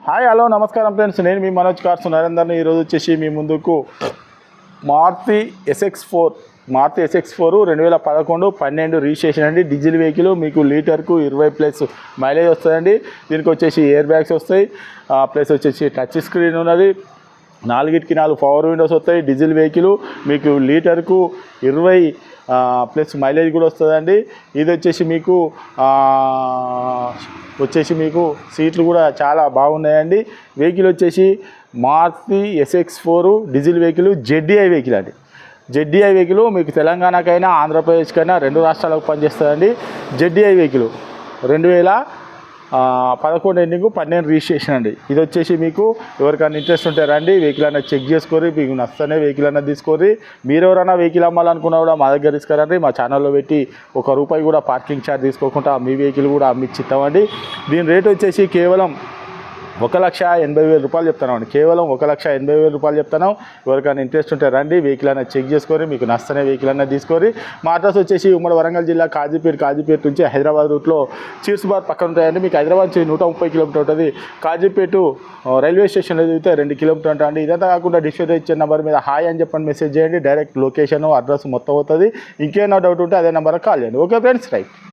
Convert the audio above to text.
Hi hello నమస్కారం friends, నేను మీ Manoj cars నరేందర్ని. ఈరోజు వచ్చేసి మీ ముందుకు మారుతి SX4 2011-12 రిజిస్ట్రేషన్ అండి. డీజిల్ వెహికల్, మీకు లీటర్కు 20+ మైలేజ్ వస్తుందండి. దీనికి వచ్చేసి ఎయిర్ బ్యాగ్స్ వస్తాయి, ప్లస్ వచ్చేసి టచ్ స్క్రీన్ ఉన్నది, 4కి 4 పవర్ విండోస్ వస్తాయి. డీజిల్ వెహికల్ మీకు లీటర్కు 20+ మైలేజ్ కూడా వస్తుందండి. ఇది వచ్చేసి మీకు సీట్లు కూడా చాలా బాగున్నాయండి. వెహికల్ వచ్చేసి Maruti SX4 diesel vehicle, ZDI vehicle అండి. ZDI వెహికల్ మీకు తెలంగాణకైనా ఆంధ్రప్రదేశ్కైనా 2 రాష్ట్రాలకు పనిచేస్తుందండి. ZDI వెహికల్ 2011 ఎండింగ్ 12 రిజిస్ట్రేషన్ అండి. ఇది వచ్చేసి మీకు ఎవరికైనా ఇంట్రెస్ట్ ఉంటే రండి, వెహికల్ అన్న చెక్ చేసుకోరి, మీకు నచ్చనే వెహికల్ అన్న తీసుకోరి. మీరు ఎవరైనా వెహికల్ అమ్మాలనుకున్నా కూడా మా దగ్గర తీసుకురండి. మా ఛానల్లో పెట్టి ₹1 కూడా పార్కింగ్ ఛార్జ్ తీసుకోకుండా మీ వెహికల్ కూడా అమ్మిచ్చిస్తామండి. దీని రేట్ వచ్చేసి కేవలం ₹1,80,000 చెప్తున్నామండి. కేవలం ₹1,80,000 చెప్తున్నాం. ఎవరికైనా ఇంట్రెస్ట్ ఉంటే రండి, వెహికల్ అన్న చెక్ చేసుకొని మీకు నచ్చనే వెహికల్ అన్న తీసుకొని. మా అడ్రస్ వచ్చేసి ఉమ్మడి వరంగల్ జిల్లా కాజీపేట నుంచి హైదరాబాద్ రూట్లో చీర్స్బార్ పక్కన ఉంటాయండి. మీకు హైదరాబాద్ నుంచి 130 కిలోమీటర్ ఉంటుంది. కాజీపేట రైల్వే స్టేషన్లో దిగితే 2 కిలోమీటర్ ఉంటుంది. ఇదంతా కాకుండా డిస్ప్లే ఇచ్చే నెంబర్ మీద హాయ్ అని చెప్పండి మెసేజ్ చేయండి. డైరెక్ట్ లొకేషన్ అడ్రస్ మొత్తం అవుతుంది. ఇంకేమైనా డౌట్ ఉంటే అదే నెంబర్కి కాల్ చేయండి. Okay friends, right.